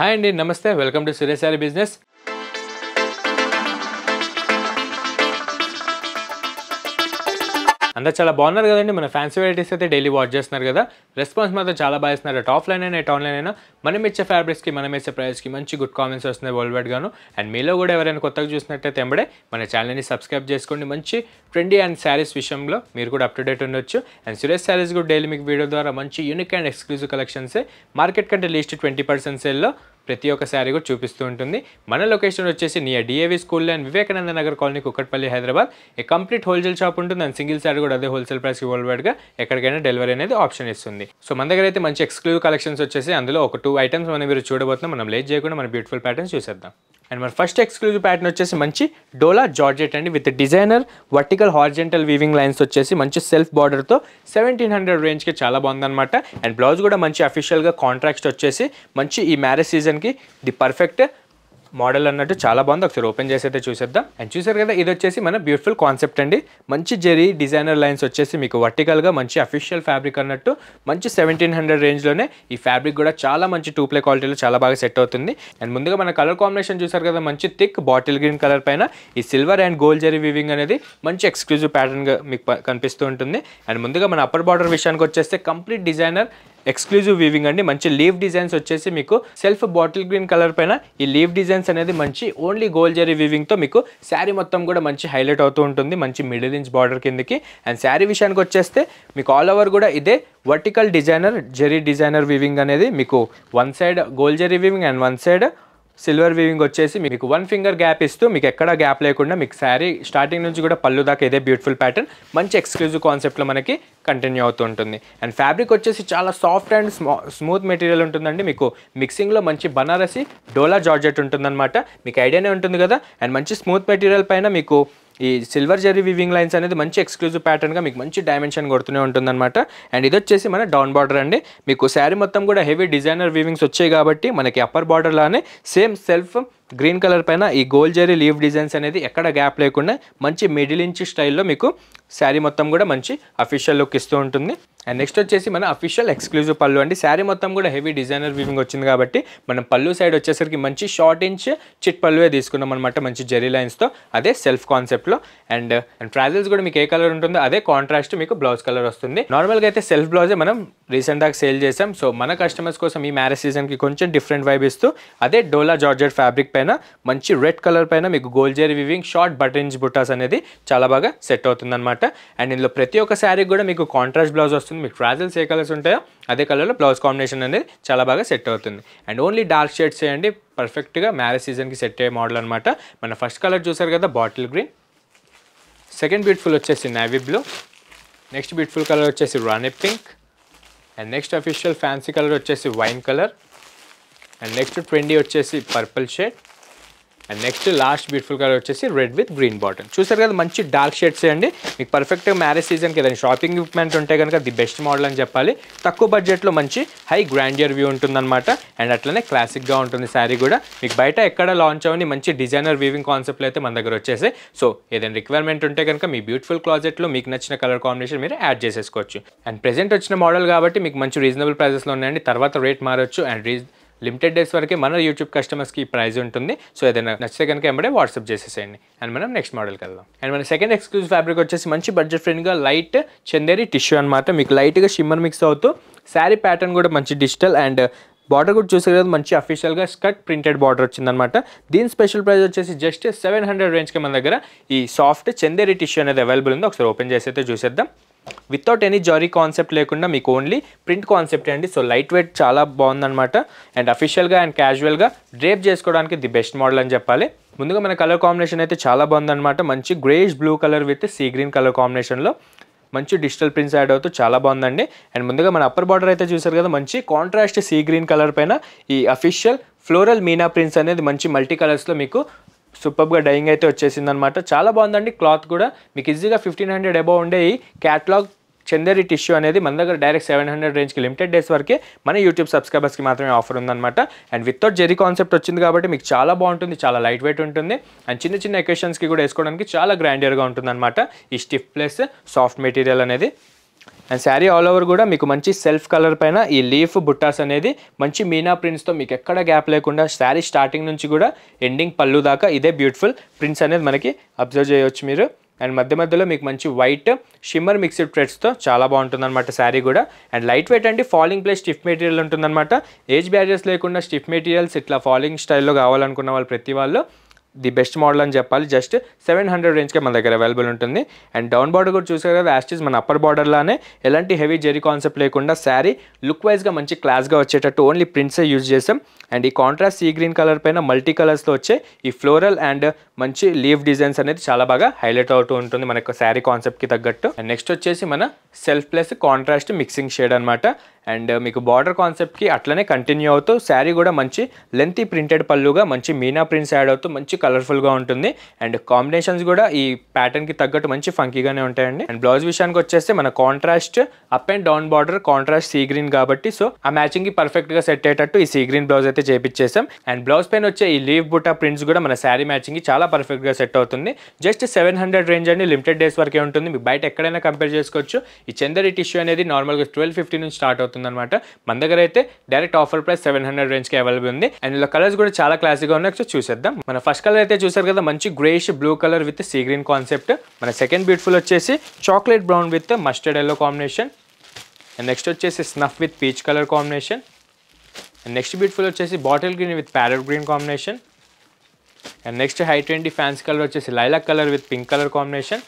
Hi అండి, నమస్తే. Welcome to Suresh sorry business. అందరూ చాలా బాగున్నారు కదండి. మన ఫ్యాన్సీ వెరైటీస్ అయితే డైలీ వాచ్ చేస్తున్నారు కదా. రెస్పాన్స్ మాత్రం చాలా బాగా ఇస్తున్నారు. అటు ఆఫ్లైన్ అయినా ఇటు ఆన్లైన్ అయినా మనం ఇచ్చే ఫ్యాబ్రిక్స్కి మనం ఇచ్చే ప్రైస్కి మంచి గుడ్ కామెంట్స్ వస్తున్నాయి వరల్డ్ వైడ్ గాను. అండ్ మీలో కూడా ఎవరైనా కొత్తగా చూసినట్టయితే ఎంబడే మన ఛానల్ని సబ్స్క్రైబ్ చేసుకోండి. మంచి ట్రెండీ అండ్ శారీస్ విషయంలో మీరు కూడా అప్ టు డేట్ ఉండొచ్చు. అండ్ సురేష్ శారీస్ కూడా డైలీ మీకు వీడియో ద్వారా మంచి యూనిక్ అండ్ ఎక్స్క్లూజివ్ కలెక్షన్సే మార్కెట్ కంటే లీస్ట్ 20% సేల్లో ప్రతి ఒక్క శారీ కూడా చూపిస్తూ ఉంటుంది. మన లొకేషన్ వచ్చేసి near DAV school and Vivekananda Nagar colony, Kukatpally, Hyderabad. A complete wholesale shop ఉంటుంది అండ్ సింగిల్ శారీ కూడా అదే హోల్సేల్ ప్రైస్కి వరల్డ్ వైడ్గా ఎక్కడికైనా డెలివరీ అనేది ఆప్షన్ ఇస్తుంది. సో మన దగ్గర అయితే మంచి ఎక్స్క్లూజివ్ కలెక్షన్స్ వచ్చేసి అందులో ఒక 2 ఐటమ్స్ మనం మీరు చూడబోతున్నాం. మనం లేట్ చేయకుండా మన బ్యూటిఫుల్ ప్యాటర్న్స్ చూసేద్దాం. అండ్ మన ఫస్ట్ ఎక్స్క్లూజివ్ ప్యాటర్న్ వచ్చేసి మంచి డోలా జార్జెట్ అండి, with designer vertical horizontal weaving lines వచ్చేసి మంచి సెల్ఫ్ బార్డర్తో 1700 రేంజ్కి చాలా బాగుందన్నమాట. అండ్ బ్లౌజ్ కూడా మంచి అఫీషియల్గా కాంట్రాక్ట్ వచ్చేసి మంచి ఈ మ్యారేజ్ సీజన్కి ది పర్ఫెక్ట్ మోడల్ అన్నట్టు చాలా బాగుంది. ఒకసారి ఓపెన్ చేసి అయితే చూసేద్దాం. అండ్ చూసారు కదా, ఇది వచ్చేసి మన బ్యూటిఫుల్ కాన్సెప్ట్ అండి. మంచి జెరీ డిజైనర్ లైన్స్ వచ్చేసి మీకు వర్టికల్గా మంచి అఫీషియల్ ఫ్యాబ్రిక్ అన్నట్టు మంచి 1700 రేంజ్లోనే ఈ ఫ్యాబ్రిక్ కూడా చాలా మంచి 2 ప్లే క్వాలిటీలో చాలా బాగా సెట్ అవుతుంది. అండ్ ముందుగా మన కలర్ కాంబినేషన్ చూసారు కదా, మంచి థిక్ బాటిల్ గ్రీన్ కలర్ పైన ఈ silver and gold zari weaving అనేది మంచి ఎక్స్క్లూజివ్ ప్యాటర్న్గా మీకు కనిపిస్తూ ఉంటుంది. అండ్ ముందుగా మన అప్పర్ బార్డర్ విషయానికి వచ్చేస్తే కంప్లీట్ డిజైనర్ ఎక్స్క్లూజివ్ వీవింగ్ అండి. మంచి లీవ్ డిజైన్స్ వచ్చేసి మీకు సెల్ఫ్ బాటిల్ గ్రీన్ కలర్ పైన ఈ లీవ్ డిజైన్స్ అనేది మంచి ఓన్లీ గోల్డ్ జెరీ వీవింగ్తో మీకు శారీ మొత్తం కూడా మంచి హైలైట్ అవుతూ ఉంటుంది, మంచి మిడిల్ ఇంచ్ బార్డర్ కిందకి. అండ్ శారీ విషయానికి వచ్చేస్తే మీకు ఆల్ ఓవర్ కూడా ఇదే vertical designer zari designer weaving అనేది మీకు one side gold zari weaving and one side silver weaving వచ్చేసి మీకు 1 ఫింగర్ గ్యాప్ ఇస్తూ మీకు ఎక్కడ గ్యాప్ లేకుండా మీకు శారీ స్టార్టింగ్ నుంచి కూడా పళ్ళు దాకా ఇదే బ్యూటిఫుల్ ప్యాటర్న్ మంచి ఎక్స్క్లూజివ్ కాన్సెప్ట్లో మనకి కంటిన్యూ అవుతూ ఉంటుంది. అండ్ ఫ్యాబ్రిక్ వచ్చేసి చాలా సాఫ్ట్ అండ్ స్మూత్ మెటీరియల్ ఉంటుందండి. మీకు మిక్సింగ్లో మంచి బనారసి డోలా జార్జెట్ ఉంటుందన్నమాట. మీకు ఐడియానే ఉంటుంది కదా. అండ్ మంచి స్మూత్ మెటీరియల్ పైన మీకు ఈ సిల్వర్ జెరీ వీవింగ్ లైన్స్ అనేది మంచి ఎక్స్క్లూజివ్ ప్యాటర్న్గా మీకు మంచి డైమెన్షన్ కొడుతూనే ఉంటుందన్నమాట. అండ్ ఇది వచ్చేసి మన డౌన్ బార్డర్ అండి. మీకు శారీ మొత్తం కూడా హెవీ డిజైనర్ వీవింగ్స్ వచ్చాయి కాబట్టి మనకి అప్పర్ బార్డర్ లానే సేమ్ సెల్ఫ్ గ్రీన్ కలర్ పైన ఈ గోల్డ్ జెరీ లీవ్ డిజైన్స్ అనేది ఎక్కడ గ్యాప్ లేకుండా మంచి మిడిల్ ఇంచ్ స్టైల్లో మీకు శారీ మొత్తం కూడా మంచి అఫీషియల్ లుక్ ఇస్తూ ఉంటుంది. అండ్ నెక్స్ట్ వచ్చేసి మన అఫీషియల్ ఎక్స్క్లూజివ్ పళ్ళు అండి. శారీ మొత్తం కూడా హెవీ డిజైనర్ వీవింగ్ వచ్చింది కాబట్టి మనం పళ్ళు సైడ్ వచ్చేసరికి మంచి షార్ట్ ఇంచ్ చిట్ పళ్ళువే తీసుకున్నాం అనమాట, మంచి జెరీ లైన్స్తో అదే సెల్ఫ్ కాన్సెప్ట్లో. అండ్ ట్రాజల్స్ కూడా మీకు ఏ కలర్ ఉంటుందో అదే కాంట్రాస్ట్ మీకు బ్లౌజ్ కలర్ వస్తుంది. నార్మల్గా అయితే సెల్ఫ్ బ్లౌజే మనం రీసెంట్గా సేల్ చేసాం. సో మన కస్టమర్స్ కోసం ఈ మ్యారేజ్ సీజన్కి కొంచెం డిఫరెంట్ వైబ్ ఇస్తూ అదే డోలా జార్జెట్ ఫ్యాబ్రిక్ పైన మంచి రెడ్ కలర్ పైన మీకు gold zari weaving short button buttas అనేది చాలా బాగా సెట్ అవుతుంది అనమాట. అండ్ ఇందులో ప్రతి ఒక్క శారీ కూడా మీకు కాంట్రాస్ట్ బ్లౌజ్ వస్తుంది. మీకు ట్రాజల్స్ ఏ కలర్స్ ఉంటాయో అదే కలర్లో బ్లౌజ్ కాంబినేషన్ అనేది చాలా బాగా సెట్ అవుతుంది. అండ్ ఓన్లీ డార్క్ షేడ్స్ చేయండి, పర్ఫెక్ట్గా మ్యారేజ్ సీజన్కి సెట్ అయ్యే మోడల్ అనమాట. మన ఫస్ట్ కలర్ చూసారు కదా బాటిల్ గ్రీన్, సెకండ్ బ్యూటిఫుల్ వచ్చేసి navy blue, next beautiful colour వచ్చేసి rani pink, and next official fancy colour వచ్చేసి wine colour, and next trendy వచ్చేసి purple shade, and next last beautiful colour వచ్చేసి రెడ్ విత్ గ్రీన్ బాటమ్. చూసారు కదా మంచి dark shades అండి. మీకు పర్ఫెక్ట్గా మ్యారేజ్ సీజన్కి ఏదైనా షాపింగ్ ఎక్విప్మెంట్ ఉంటే కనుక ది బెస్ట్ మోడల్ అని చెప్పాలి. తక్కువ బడ్జెట్లో మంచి హై గ్రాండియర్ వ్యూ ఉంటుందన్నమాట. అండ్ అట్లనే క్లాసిక్గా ఉంటుంది శారీ కూడా. మీకు బయట ఎక్కడ లాంచ్ అవని మంచి డిజైనర్ వీవింగ్ కాన్సెప్ట్లో అయితే మన దగ్గర వచ్చేసాయి. సో ఏదైనా రిక్వైర్మెంట్ ఉంటే కనుక మీ బ్యూటిఫుల్ క్లాజెట్లో మీకు నచ్చిన కలర్ కాంబినేషన్ మీరు యాడ్ చేసేసుకోవచ్చు. అండ్ ప్రెజెంట్ వచ్చిన మోడల్ కాబట్టి మీకు మంచి రీజనబుల్ ప్రైజెస్లో ఉన్నాయండి. తర్వాత రేట్ మారచ్చు. అండ్ లిమిటెడ్ డేస్ వరకే మన యూట్యూబ్ కస్టమర్స్కి ఈ ప్రైస్ ఉంటుంది. సో ఏదైనా నచ్చితే కనుక ఎంబడే వాట్సాప్ చేసేసేయండి. అండ్ మనం నెక్స్ట్ మోడల్కి వెళ్దాం. అండ్ మన సెకండ్ ఎక్స్క్లూజివ్ ఫ్యాబ్రిక్ వచ్చేసి మంచి బడ్జెట్ ఫ్రెండ్గా లైట్ చందేరి టిష్యూ అనమాట. మీకు లైట్గా షిమ్మర్ మిక్స్ అవుతూ శారీ ప్యాటర్న్ కూడా మంచి డిజిటల్ అండ్ బార్డర్ కూడా చూసే కదా మంచి అఫీషియల్గా స్కర్ట్ ప్రింటెడ్ బార్డర్ వచ్చిందనమాట. దీని స్పెషల్ ప్రైస్ వచ్చేసి జస్ట్ 700 రేంజ్కి మన దగ్గర ఈ సాఫ్ట్ చందేరి టిష్యూ అనేది అవైలబుల్ ఉంది. ఒకసారి ఓపెన్ చేసి అయితే చూసేద్దాం. వితౌట్ ఎనీ జరీ కాన్సెప్ట్ లేకుండా మీకు ఓన్లీ ప్రింట్ కాన్సెప్ట్ అండి. సో లైట్ వెయిట్ చాలా బాగుందన్నమాట. అండ్ అఫీషియల్గా అండ్ క్యాజువల్గా డ్రేప్ చేసుకోవడానికి ది బెస్ట్ మోడల్ అని చెప్పాలి. ముందుగా మన కలర్ కాంబినేషన్ అయితే చాలా బాగుందన్నమాట. మంచి greyish blue colour with sea green colour కాంబినేషన్లో మంచి డిజిటల్ ప్రింట్స్ యాడ్ అవుతూ చాలా బాగుందండి. అండ్ ముందుగా మన అప్పర్ బార్డర్ అయితే చూసారు కదా మంచి కాంట్రాస్ట్ సీ గ్రీన్ కలర్ పైన ఈ అఫీషియల్ ఫ్లోరల్ మీనా ప్రింట్స్ అనేది మంచి మల్టీ కలర్స్లో మీకు సూపర్గా డైయింగ్ అయితే వచ్చేసిందనమాట. చాలా బాగుందండి. క్లాత్ కూడా మీకు ఈజీగా 1500 అబౌవ్ ఉండే ఈ క్యాటలాగ్ చందేరి టిష్యూ అనేది మన దగ్గర డైరెక్ట్ 700 రేంజ్కి లిమిటెడ్ డేస్ వరకే మన యూట్యూబ్ సబ్స్క్రైబర్స్కి మాత్రమే ఆఫర్ ఉందన్నమాట. అండ్ వితౌట్ జెరీ కాన్సెప్ట్ వచ్చింది కాబట్టి మీకు చాలా బాగుంటుంది, చాలా లైట్ వెయిట్ ఉంటుంది. అండ్ చిన్న చిన్న ఎకేషన్స్కి కూడా వేసుకోవడానికి చాలా గ్రాండియర్గా ఉంటుందన్నమాట ఈ స్టిఫ్ ప్లస్ సాఫ్ట్ మెటీరియల్ అనేది. అండ్ శారీ ఆల్ ఓవర్ కూడా మీకు మంచి సెల్ఫ్ కలర్ పైన ఈ లీఫ్ బుట్టాస్ అనేది మంచి మీనా ప్రింట్స్తో మీకు ఎక్కడ గ్యాప్ లేకుండా శారీ స్టార్టింగ్ నుంచి కూడా ఎండింగ్ పళ్ళు దాకా ఇదే బ్యూటిఫుల్ ప్రింట్స్ అనేది మనకి అబ్జర్వ్ చేయవచ్చు మీరు. అండ్ మధ్యలో మీకు మంచి వైట్ షిమ్మర్ మిక్స్డ్ థ్రెడ్స్తో చాలా బాగుంటుందన్నమాట శారీ కూడా. అండ్ లైట్ వెయిట్ అండి, ఫాలింగ్ ప్లస్ స్టిఫ్ మెటీరియల్ ఉంటుందన్నమాట. ఏజ్ బ్యారియర్స్ లేకుండా స్టిఫ్ మెటీరియల్స్ ఇట్లా ఫాలింగ్ స్టైల్లో కావాలనుకున్న వాళ్ళు ప్రతి వాళ్ళు ది బెస్ట్ మోడల్ అని చెప్పాలి. జస్ట్ 700 రేంజ్కే మన దగ్గర అవైలబుల్ ఉంటుంది. అండ్ డౌన్ బార్డర్ కూడా చూసారు కదా, యాస్టిస్ మన అప్పర్ బార్డర్లానే ఎలాంటి హెవీ జెరీ కాన్సెప్ట్ లేకుండా శారీ లుక్ వైజ్గా మంచి క్లాస్గా వచ్చేటట్టు ఓన్లీ ప్రింట్సే యూజ్ చేసాం. అండ్ ఈ కాంట్రాస్ట్ సీ గ్రీన్ కలర్ పైన మల్టీ కలర్స్తో వచ్చే ఈ ఫ్లోరల్ అండ్ మంచి లీవ్ డిజైన్స్ అనేది చాలా బాగా హైలైట్ అవుతూ ఉంటుంది మనకు శారీ కాన్సెప్ట్కి తగ్గట్టు. అండ్ నెక్స్ట్ వచ్చేసి మన self plus contrast mixing shade అనమాట. అండ్ మీకు బార్డర్ కాన్సెప్ట్కి అట్లనే కంటిన్యూ అవుతూ శారీ కూడా మంచి లెంతీ ప్రింటెడ్ పళ్ళుగా మంచి మీనా ప్రింట్స్ యాడ్ అవుతూ మంచి కలర్ఫుల్గా ఉంటుంది. అండ్ కాంబినేషన్స్ కూడా ఈ ప్యాటర్న్కి తగ్గట్టు మంచి ఫంకీగానే ఉంటాయండి. అండ్ బ్లౌజ్ విషయానికి వచ్చేస్తే మన contrast up and down border contrast sea green కాబట్టి సో ఆ మ్యాచింగ్కి పర్ఫెక్ట్గా సెట్ అయ్యేటట్టు ఈ సీ గ్రీన్ బ్లౌజ్ అయితే చేపించేసాం. అండ్ బ్లౌజ్ పైన వచ్చే ఈ లీవ్ బుట్టా ప్రింట్స్ కూడా మన శారీ మ్యాచింగ్కి చాలా పర్ఫెక్ట్గా సెట్ అవుతుంది. జస్ట్ 700 రేంజ్ అండి, లిమిటెడ్ డేస్ వరకే ఉంటుంది. మీకు బయట ఎక్కడైనా కంపేర్ చేసుకోవచ్చు. ఈ చందరి టిష్యూ అనేది నార్మల్గా 1250 నుంచి స్టార్ట్ అవుతుంది అనమాట. మన దగ్గర అయితే డైరెక్ట్ ఆఫర్ ప్రైస్ 700 రేంజ్కి అవైలబుల్ ఉంది. అండ్ ఇలా కలర్స్ కూడా చాలా క్లాసిక్గా ఉన్నాయి, సో చూసేద్దాం. మన ఫస్ట్ కలర్ అయితే చూసారు కదా, మంచి greyish blue colour with sea green concept. మన సెకండ్ బ్యూటిఫుల్ వచ్చేసి chocolate brown with mustard yellow combination. And next వచ్చేసి snuff with peach colour combination. And next beautiful వచ్చేసి bottle green with parrot green combination. And next high trendy fancy colour వచ్చేసి lilac colour with pink colour combination.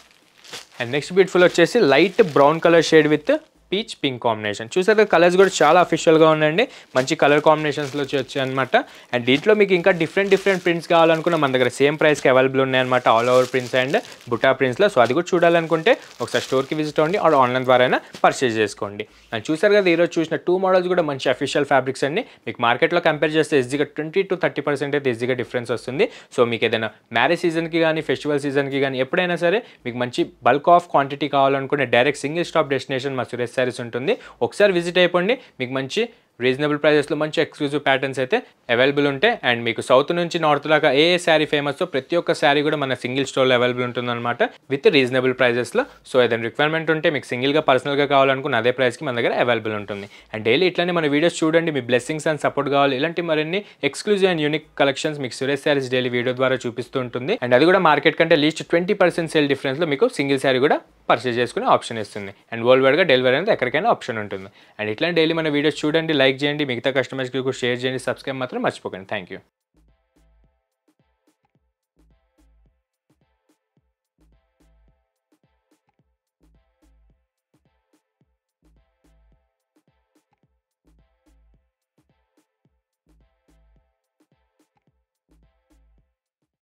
And next beautiful వచ్చేసి light brown colour shade with peach pink combination. చూసారు colours కూడా చాలా అఫీషియల్గా ఉన్నాయండి, మంచి colour కాంబినేషన్స్లో వచ్చాయి అనమాట. అండ్ దీంట్లో మీకు ఇంకా డిఫరెంట్ ప్రింట్స్ కావాలనుకున్న మన దగ్గర సేమ్ ప్రైస్కి అవైలబుల్ ఉన్నాయన్నమాట, all over prints and butta ప్రింట్స్లో. సో అది కూడా చూడాలనుకుంటే ఒకసారి స్టోర్కి విజిట్ అవ్వండి, ఆర్ ఆన్లైన్ ద్వారా అయినా పర్చేజ్ చేసుకోండి. అండ్ చూసారు కదా, ఈరోజు చూసిన 2 మోడల్స్ కూడా మంచి అఫీషియల్ ఫ్యాబ్రిక్స్ అండి. మీకు మార్కెట్లో కంపేర్ చేస్తే ఈజీగా 20 to 30% అయితే ఈజీగా డిఫరెన్స్ వస్తుంది. సో మీకు ఏదైనా మ్యారేజ్ సీజన్కి కానీ ఫెస్టివల్ సీజన్కి కానీ ఎప్పుడైనా సరే మీకు మంచి బల్క్ ఆఫ్ క్వాంటిటీ కావాలనుకుంటే డైరెక్ట్ సింగిల్ స్టాప్ డెస్టినేషన్ మా సురేష్ సారీస్ ఉంటుంది. ఒకసారి విజిట్ అయిపోండి, మీకు మంచి రీజనబుల్ ప్రైజెస్లో మంచి ఎక్స్క్లూజివ్ ప్యాటర్న్స్ అయితే అవైలబుల్ ఉంటాయి. అండ్ మీకు సౌత్ నుంచి నార్త్ దాకా ఏ శారీ ఫేమస్ ప్రతి ఒక్క శారీ కూడా మన సింగిల్ స్టోర్లో అవైలబుల్ ఉంటుందన్నమాట, విత్ రీజనబుల్ ప్రైజెస్లో. సో ఏదైనా రిక్వైర్మెంట్ ఉంటే మీకు సింగిల్గా పర్సనల్గా కావాలనుకున్న అదే ప్రైస్కి మన దగ్గర అవైలబుల్ ఉంటుంది. అండ్ డైలీ ఇట్లానే మన వీడియోస్ చూడండి, మీ బ్లెస్సింగ్స్ అండ్ సపోర్ట్ కావాలి. ఇలాంటి మరిన్ని ఎక్స్క్లూజివ్ అండ్ యూనిక్ కలెక్షన్స్ మీకు సురేష్ శారీస్ డైలీ వీడియో ద్వారా చూపిస్తూ ఉంటుంది. అండ్ అది కూడా మార్కెట్ కంటే లీస్ట్ 20% సేల్ డిఫరెన్స్లో మీకు సింగిల్ శారీ కూడా పర్చేజ్ చేసుకునే ఆప్షన్ ఇస్తుంది. అండ్ వరల్డ్ వైడ్గా డెలివరీ అనేది ఎక్కడికైనా ఆప్షన్ ఉంటుంది. అండ్ ఇట్లాంటి డైలీ మన వీడియోస్ చూడండి, లైక్ చేయండి, మిగతా కస్టమర్స్కి కూడా షేర్ చేయండి, సబ్స్క్రైబ్ మాత్రం మర్చిపోకండి. Thank you.